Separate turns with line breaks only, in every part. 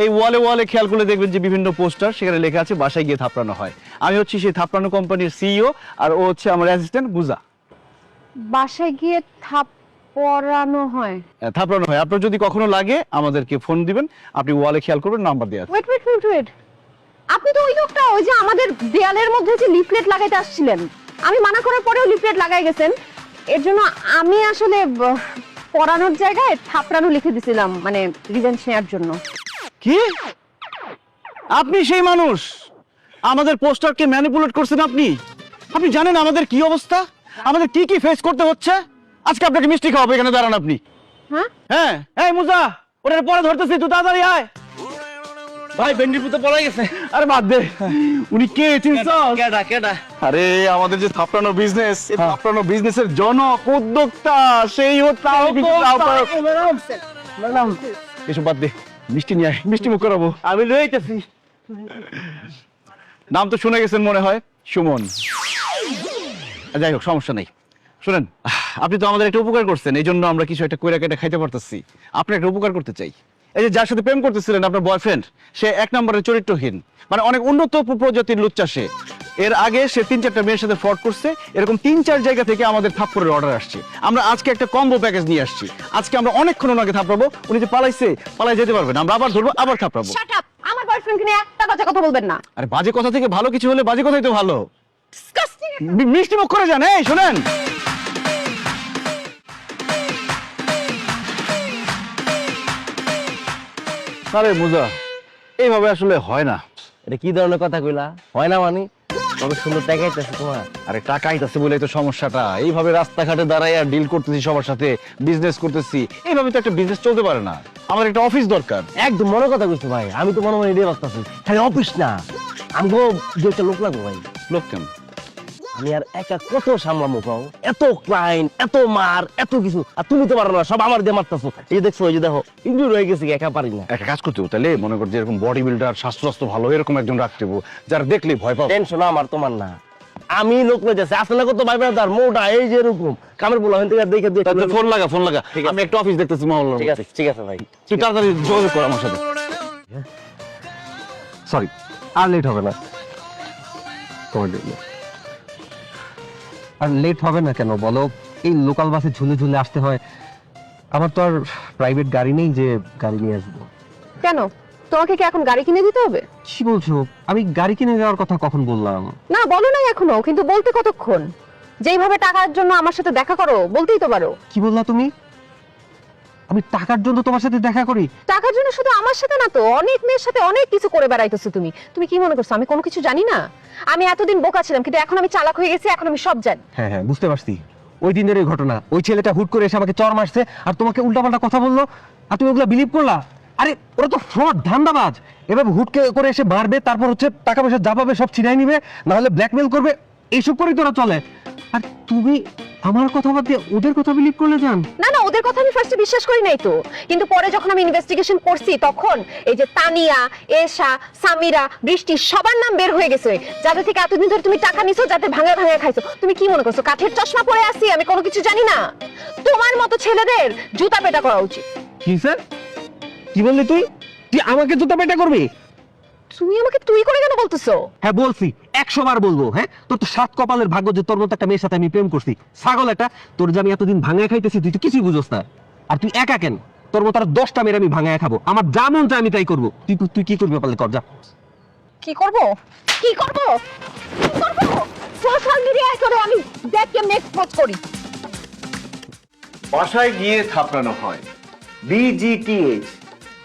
এই ওয়ালে ওয়ালে খেয়াল করলে দেখবেন যে বিভিন্ন পোস্টার, সেখানে লেখা আছে বাসায় গিয়ে থাপড়ানো হয়। আমি হচ্ছি সেই থাপড়ানো কোম্পানির সিইও, আর ও হচ্ছে আমার অ্যাসিস্ট্যান্ট বুজা।
বাসায় গিয়ে পড়ানো হয়?
থাপড়ানো হয়। আপনার যদি কখনো লাগে আমাদেরকে ফোন দিবেন, আপনি ওয়ালে খেয়াল করবেন, নাম্বার দেওয়া আছে।
ওয়েট, আপনি তো ওই লোকটা, ওই যে আমাদের দেয়ালের মধ্যে যে লিফলেট লাগাইতে আসছিলেন, আমি মানা করার পরেও লিফলেট লাগাই গেছেন। এর জন্য আমি আসলে পড়ানোর জায়গায় থাপড়ানো লিখে দিছিলাম, মানে রিভেঞ্জ নেওয়ার জন্য।
কি? আপনি সেই মানুষ আমাদের পোস্টারকে ম্যানিপুলেট করছেন? আপনি জানেন আমাদের কি অবস্থা, আমাদের কি কি ফেস করতে হচ্ছে? আজকে আপনাকে মিষ্টি খাওয়াবো, এখানে দাঁড়ান আপনি। হ্যাঁ, এই মুজা, ওটা পরে ধরতেছি, তুই তাড়াতাড়ি আয়।
ভাই বেন্ডির পুতে পড়ে গেছে।
আরে বাদ দে, উনি কে চিনছস?
কেডা?
আরে আমাদের যে থাপড়ানো বিজনেস, এই থাপড়ানো বিজনেসের জনক উদ্যোক্তা, সেই হচ্ছে এসব বাদ দে, মিষ্টি নিয়ে আয়, মিষ্টি মুখ করাবো।
আমি লইতেছি।
নাম তো শুনে গেছেন মনে হয়, সুমন। যাই হোক, সমস্যা নেই। শুনেন, আপনি তো আমাদের একটা উপকার করছেন, এই জন্য আমরা কিছু একটা কইরা কেটে খাইতে পারতেছি। আপনি একটা উপকার করতে চাই। এই যে যার সাথে প্রেম করতেছিলেন আপনার বয়ফ্রেন্ড, সে 1 নম্বরের চরিত্রহীন, মানে অনেক উন্নত প্রজাতির লুচ্চা সে। এর আগে সে 3-4টা মেয়ের সাথে ফ্রড করছে। এরকম 3-4 জায়গা থেকে আমাদের থাপ্পড়ের অর্ডার আসছে। আমরা আজকে একটা কম্বো প্যাকেজ নিয়ে আসছি। আজকে আমরা অনেকক্ষণ ওনাকে থাপড়াবো, উনি যে পালাই যেতে পারবেন, আমরা আবার ধরবো, আবার থাপড়াবো।
Shut up! আমার বয়ফ্রেন্ডকে নিয়ে একটা বাজে কথা বলবেন না।
আরে বাজে কথা থেকে ভালো কিছু হলে বাজে কথাই তো ভালো।
ডিসকাস্টিং!
মিষ্টি মুখ করে যান। এই শুনেন, আরে মুজা, এইভাবে আসলে হয় না।
এটা কি ধরনের কথা কইলা? হয় না মানে? কত সুন্দর টাকাইতেছে তোমার।
আরে টাকা আইতাছে বলেই তো সমস্যাটা। এইভাবে রাস্তাঘাটে দাঁড়ায় আর ডিল করতেছি সবার সাথে, বিজনেস করতেছি, এইভাবে তো একটা বিজনেস চলতে পারে না। আমার একটা অফিস দরকার।
একদম মনে কথা কইছো ভাই, আমি তো মনে এটাই ভাবতেছি। খালি অফিস না, আমগো দুইটা লোক লাগবে ভাই।
লোক কেন?
আমি আর একা কত সামলামো পাও? এত ক্লায়েন্ট, এত মার, এত কিছু, আর তুমি তো পারো না, সব আমার দিয়ে মারতেছো। এই দেখছো, এই যে দেখো ইনজুরি হয়ে গেছি, একা পারি না।
একটা কাজ করতে হবে তাহলে, মনে কর যে এরকম বডি বিল্ডার, স্বাস্থ্য ভালো এরকম একজন রাখতে হবে, যারা দেখলে ভয় পাবে।
টেনশন আমার, তোমার না। আমি লোক লয়ে যাচ্ছি, আসলে কত ভাই ব্রাদার মোটা, এই যে এরকম কামের বলা হয় থেকে দেখে দেখে।
ফোন লাগা, আমি একটা অফিস দেখতেছি মহল্লার।
ঠিক আছে ভাই,
তুই তাড়াতাড়ি যোগাযোগ কর আমার সাথে।
সরি, আর লেট হবে না।
আর লেট হবে না কেন বলো? এই লোকাল বাসে ঝুলে ঝুলে আসতে হয়। আমার তো আর প্রাইভেট গাড়ি নেই যে গাড়ি নিয়ে আসবো।
কেন? তোমাকে কি এখন গাড়ি কিনে দিতে হবে?
কি বলছো? আমি গাড়ি কিনে দেওয়ার কথা কখন বললাম?
না, বলো নাই এখনো, কিন্তু বলতে কতক্ষণ? যেইভাবে টাকার জন্য আমার সাথে দেখা করো, বলতেই তো পারো।
কি বললা তুমি? আমি টাকার জন্য তোমার সাথে দেখা করি?
টাকার জন্য শুধু আমার সাথে না তো, অনেক মেয়ের সাথে অনেক কিছু করে বেড়াইতেছো তুমি। তুমি কি মনে করছো আমি কোনো কিছু জানি না? আমি এতদিন বোকা ছিলাম, কিন্তু এখন আমি চালাক হয়ে গেছি, এখন আমি সব জানি।
হ্যাঁ হ্যাঁ, বুঝতে পারছি। ওই দিনের এই ঘটনা, ওই ছেলেটা হুট করে এসে আমাকে চর মারছে আর তোমাকে উল্টাপাল্টা কথা বললো, আর তুমি ওগুলা বিলিভ করলা? আরে ওরা তো ফ্রড, ধান্দাবাজ। এভাবে হুট করে এসে মারবে, তারপর হচ্ছে টাকা পয়সা যা পাবে সব ছিনাই নিবে, না হলে ব্ল্যাকমেল করবে। এইসব করেই তোরা চলে। আর তুমি আমার কথা বাদ দিয়ে ওদের কথা বিলিভ করলে? জান
না না, ওদের কথা আমি ফার্স্টে বিশ্বাস করি নাই তো, কিন্তু পরে যখন আমি ইনভেস্টিগেশন করছি, তখন এই যে তানিয়া, এশা, সামিরা, বৃষ্টি, সবার নাম বের হয়ে গেছে, যাদের থেকে এতদিন ধরে তুমি টাকা নিছো, যাদের ভাঙায় ভাঙায় খাইছো। তুমি কি মনে করছো কাঠের চশমা পরে আসি আমি কোনো কিছু জানি না? তোমার মতো ছেলেদের জুতা পেটা করা উচিত।
কি স্যার, কি বললি তুই? তুই আমাকে জুতা পেটা করবি?
তুমি আমাকে তুই করে কেন বলতেছো?
হ্যাঁ বলছি, 100 বার বলবো। হ্যাঁ, তোর তো 7 কপালের ভাগ্য যে তোর মতো একটা মেয়ের সাথে আমি প্রেম করছি। ছাগল এটা, তোর যে আমি এতদিন ভাঙায় খাইতেছি তুই তো কিছুই বুঝোস না। আর তুই একা কেন? তোর মতো আর 10টা মেয়ের আমি ভাঙায় খাবো। আমার যা মন চায় আমি তাই করবো। তুই কি করবি পারলে কর, যা।
কি করব? কি করব? কি করব? সোশ্যাল মিডিয়ায় করে আমি দেখ কেমনে এক্সপোজ করি।
বাসায় গিয়ে থাপড়ানো হয়, BGTH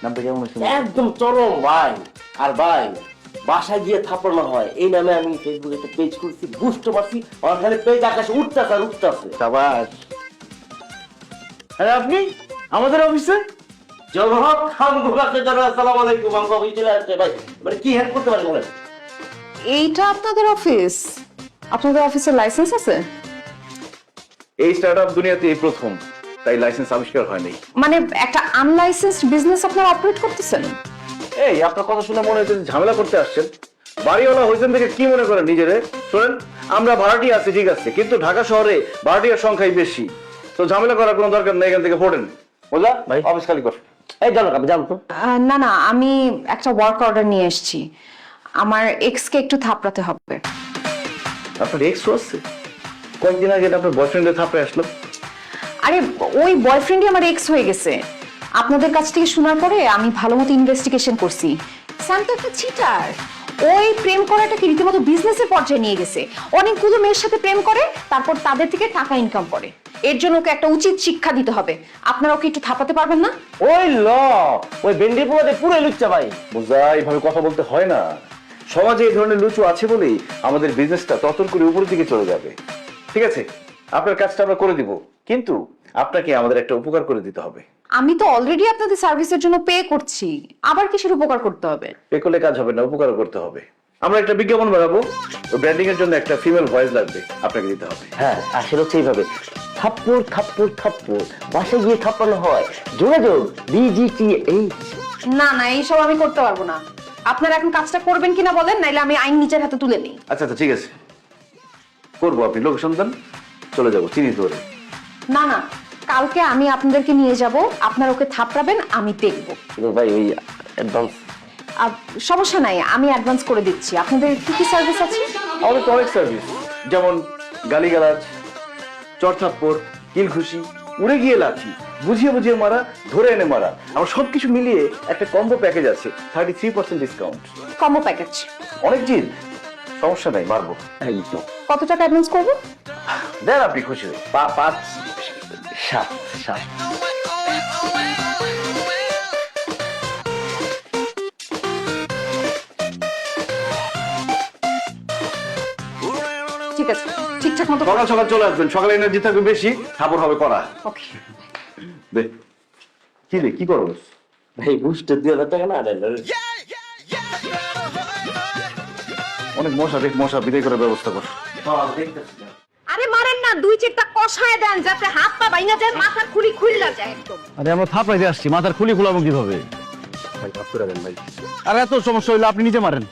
নামটা কেমন হয়েছে?
একদম চরম ভাই। আর ভাই, বাসায় গিয়ে থাপড়ানো হয় এই নামে আমি ফেসবুকে একটা পেজ খুলছি, বুস্ট মারছি, আমার খালি পেজ আকাশে উঠতেছে আর উঠতেছে।
শাবাশ। আরে আপনি আমাদের অফিসে?
জলহক খান গুলাতে যারা, আসসালামু আলাইকুম, আমি অফিসে চলে আসছে ভাই। মানে কি হেল্প করতে পারি বলেন?
এইটা আপনাদের অফিস? আপনাদের অফিসের লাইসেন্স আছে?
এই স্টার্টআপ দুনিয়াতে এই প্রথম, তাই লাইসেন্স আবিষ্কার হয়নি।
মানে একটা আনলাইসেন্সড বিজনেস আপনারা অপারেট করতেছেন?
এই আপনার কথা শুনে মনে হচ্ছে ঝামেলা করতে আসছেন। বাড়িওয়ালা হয়েছেন থেকে কি মনে করেন নিজেরে? শোনেন, আমরা ভাড়াটিয়া আছি ঠিক আছে, কিন্তু ঢাকা শহরে ভাড়াটিয়ার সংখ্যাই বেশি, তো ঝামেলা করার কোনো দরকার নেই। এখান থেকে পড়েন, বুঝলা?
ভাই
অফিস খালি কর।
এই জানো আমি জানতো
না না, আমি একটা ওয়ার্ক অর্ডার নিয়ে এসেছি। আমার এক্সকে একটু থাপড়াতে হবে।
আপনার এক্স আছে? কয়েকদিন আগে আপনার বয়ফ্রেন্ডের থাপড়ে আসলো।
আরে ওই বয়ফ্রেন্ডই আমার এক্স হয়ে গেছে। আপনাদের কাছ থেকে শোনার পরে আমি ভালো মতো ইনভেস্টিগেশন করছি। স্যাম তো একটা চিটার। ওই প্রেম করাটাকে রীতিমতো বিজনেসের পর্যায়ে নিয়ে গেছে। অনেকগুলো মেয়ের সাথে প্রেম করে, তারপর তাদের থেকে টাকা ইনকাম করে। এর জন্য ওকে একটা উচিত শিক্ষা দিতে হবে। আপনারা ওকে একটু থাপাতে পারবেন না?
ওই ওই ভেন্ডি পোলাতে পুরো লুচ্চা ভাই।
বুঝা, এইভাবে কথা বলতে হয় না। সমাজে এই ধরনের লুচু আছে বলেই আমাদের বিজনেসটা ততন করে উপরের দিকে চলে যাবে। ঠিক আছে, আপনার কাজটা আমরা করে দিব, কিন্তু আপনাকে আমাদের একটা উপকার করে দিতে হবে।
আমি তো অলরেডি আপনাদের সার্ভিসের জন্য পে করছি, আবার কিসের উপকার করতে হবে?
পে করলে কাজ হবে না, উপকার করতে হবে। আমরা একটা বিজ্ঞাপন বানাবো, ব্র্যান্ডিং এর জন্য একটা ফিমেল ভয়েস লাগবে, আপনাকে দিতে হবে।
হ্যাঁ আসলে হচ্ছে এইভাবে, থাপ্পড় থাপ্পড় থাপ্পড়, বাসায় গিয়ে থাপ্পানো হয়। যোগাযোগ BGTH।
না না, এইসব আমি করতে পারবো না। আপনারা এখন কাজটা করবেন কিনা বলেন, নাইলে আমি আইন নিজের হাতে তুলে নিই।
আচ্ছা আচ্ছা, ঠিক আছে, করবো। আপনি লোকেশন দেন, চলে যাবো চিনি ধরে।
না না, কালকে আমি আপনাদেরকে নিয়ে যাব, আপনারা ওকে থাপড়াবেন, আমি দেখবো।
কিন্তু ভাই ওই অ্যাডভান্স
সমস্যা নাই, আমি অ্যাডভান্স করে দিচ্ছি। আপনাদের কি কি সার্ভিস আছে?
আমাদের তো অনেক সার্ভিস, যেমন গালিগালাজ, চড়থাপ্পড়, কিল খুশি, উড়ে গিয়ে লাথি, বুঝিয়ে বুঝিয়ে মারা, ধরে এনে মারা, আমার সবকিছু মিলিয়ে একটা কম্বো প্যাকেজ আছে, 33% ডিসকাউন্ট।
Combo package.
অনেক জিদ, সমস্যা নাই, মারবো।
কত টাকা অ্যাডভান্স করবো?
দেন আপনি খুশি হয়ে। 5 7 7।
ঠিক আছে, ঠিকঠাক মতো।
সকাল সকাল চলে আসবেন, সকালে এনার্জি থাকবে বেশি, খাবার হবে করা।
ওকে।
দে, কি রে, কি করো?
ভাই বুস্টার 2000 টাকা না দেন।
অনেক মশা, দেখ মশা বিদায় করার ব্যবস্থা কর।
আরে মারেন না, 2-4টা কষায় দেন, যাতে হাত পা বাইনা যায়, মাথা খুলি খুললা যায় একদম।
আরে আমরা থাপড়াইতে আসছি, মাথার খুলি খোলাবো কিভাবে? ভাই মাফ করে দেন ভাই। আর এত সমস্যা হইলো আপনি নিজে মারেন।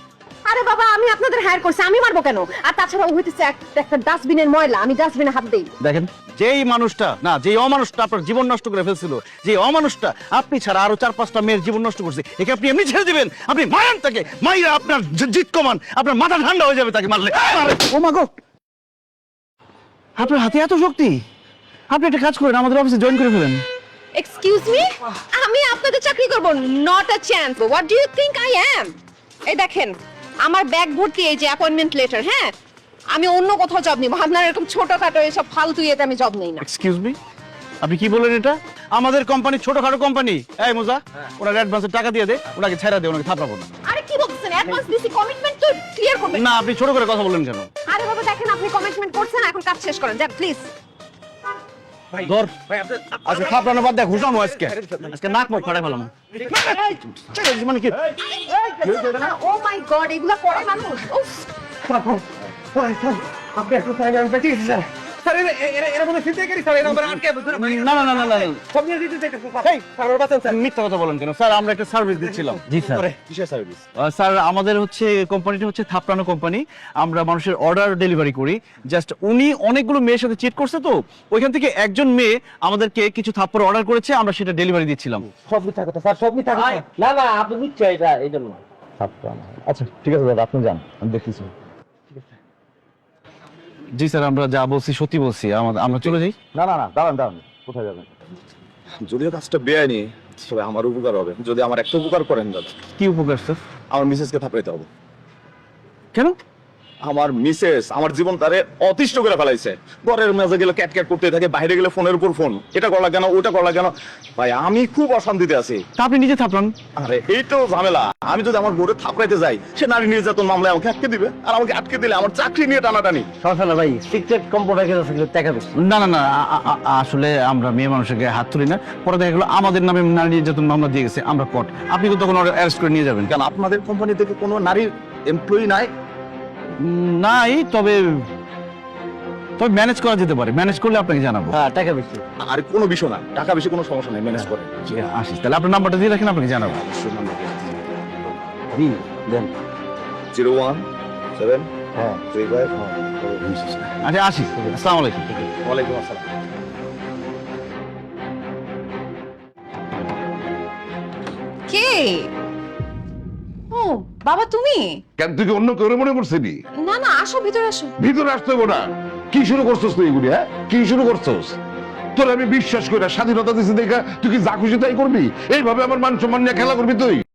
আরে বাবা, আমি আপনাদের হায়ার করছি, আমি মারবো কেন? আর তাছাড়া ও হইতেছে একটা ডাস্টবিনের ময়লা, আমি ডাস্টবিনে হাত দেই।
দেখেন, যেই মানুষটা না, যেই অমানুষটা আপনার জীবন নষ্ট করে ফেলছিল, যে অমানুষটা আপনি ছাড়া আরো 4-5টা মেয়ের জীবন নষ্ট করছে, একে আপনি এমনি ছেড়ে দিবেন? আপনি মারেন তাকে, মাইরা আপনার জিত কমান, আপনার মাথা ঠান্ডা হয়ে যাবে তাকে মারলে। ও মা গো, আপনার হাতে এত শক্তি! আপনি একটা কাজ করেন, আমাদের অফিসে জয়েন করে ফেলেন।
এক্সকিউজ মি, আমি আপনাদের চাকরি করব? Not a chance. What do you think I am? এই দেখেন, আমার ব্যাগ ভর্তি এই যে অ্যাপয়েন্টমেন্ট লেটার। হ্যাঁ, আমি অন্য কোথাও জব নিব, আপনার এরকম ছোটখাটো এসব ফালতু ইয়েতে আমি জব নেই না।
এক্সকিউজ মি, আপনি কি বলেন এটা? আমাদের কোম্পানি ছোটখাটো কোম্পানি। এই মোজা, ওনার অ্যাডভান্সের টাকা দিয়ে দে, ওনাকে ছেড়ে দে, ওনাকে থাপড়াবো না।
আরে কি বলছেন? অ্যাডভান্স দিছি, কমিটমেন্ট তো ক্লিয়ার করবেন।
না, আপনি ছোট করে কথা বলেন কেন?
আরে বাবা দেখেন, আপনি কমিটমেন্ট করছেন, এখন কাজ শেষ করেন, যান প্লিজ।
ধর, আজকে থাপড়ানো বাদ দেখ, ঘুষানো আজকে নাক মুখ ফাটাই ফেলাম। মানে কি?
ও মাই গড, এগুলা করে মানুষ? উফ।
না না না না না, মিথ্যা কথা বলেন কেন স্যার? আমরা একটা সার্ভিস দিচ্ছিলাম।
জি স্যার।
স্যার, আমাদের হচ্ছে কোম্পানিটা হচ্ছে থাপড়ানো কোম্পানি। আমরা মানুষের অর্ডার ডেলিভারি করি। জাস্ট উনি অনেকগুলো মেয়ের সাথে চিট করছে, তো ওইখান থেকে একজন মেয়ে আমাদেরকে কিছু থাপ্পড় অর্ডার করেছে, আমরা সেটা ডেলিভারি দিচ্ছিলাম।
সব মিথ্যা কথা স্যার, সব মিথ্যা কথা। না না, আপনি বুঝছো এটা এই জন্য।
আচ্ছা ঠিক আছে দাদা, আপনি যান, আমি দেখতেছি।
জি স্যার, আমরা যা বলছি সত্যি বলছি, আমরা চলে যাই।
না না না, দাঁড়ান দাঁড়ান, কোথায় যাবেন?
যদিও কাজটা বেআইনি, তবে আমার উপকার হবে যদি আমার একটা উপকার করেন দাদা।
কি উপকার স্যার?
আমার মিসেসকে থাপড়াইতে হবে।
কেন?
আমার মিসেস আমার জীবন তারে অতিষ্ঠ করে ফেলাইছে। ঘরের মেজে গেলে ক্যাট ক্যাট করতে থাকে, বাইরে গেলে ফোনের উপর ফোন, এটা করলা কেন, ওটা করলা কেন। ভাই আমি খুব অশান্তিতে আছি।
তা আপনি নিজে থাপড়ান।
আরে এই তো ঝামেলা, আমি যদি আমার বোর্ডে থাপড়াইতে যাই, সে নারী নির্যাতন মামলায় আমাকে আটকে দিবে, আর আমাকে আটকে দিলে আমার চাকরি নিয়ে টানাটানি।
সমস্যা না ভাই, সিক্রেট কম্বো প্যাকেজ আছে, কিন্তু টাকা বেশি।
না না না, আসলে আমরা মেয়ে মানুষের গায়ে হাত তুলি না। পরে দেখা গেলো আমাদের নামে নারী নির্যাতন মামলা দিয়ে গেছে, আমরা কট। আপনি তো তখন অ্যারেস্ট করে নিয়ে যাবেন।
কেন আপনাদের কোম্পানি থেকে কোনো নারীর এমপ্লয়ি নাই?
নাই, তবে ম্যানেজ করা যেতে পারে। ম্যানেজ করলে আপনাকে জানাবো।
হ্যাঁ, টাকা বেশি।
আর কোনো বিষয় না, টাকা বেশি কোনো সমস্যা নাই, ম্যানেজ করে।
আসিস, তাহলে আপনার নাম্বারটা দিয়ে রাখেন, আপনাকে জানাবো।
দেন
017
হ্যাঁ
35
আচ্ছা, আসি। আসসালামু আলাইকুম।
ওয়ালাইকুম আসসালাম।
ও বাবা তুমি?
কেন তুই কি অন্য কেউ মনে করছিলি?
না না, আসো ভিতরে আসো।
ভিতরে আসতে হবে না। কি শুরু করছস তুই এগুলি? হ্যাঁ, কি শুরু করছস? তোর আমি বিশ্বাস করে স্বাধীনতা দিছি দেখা তুই কি যা খুশি তাই করবি? এইভাবে আমার মান সম্মান নিয়ে খেলা করবি তুই?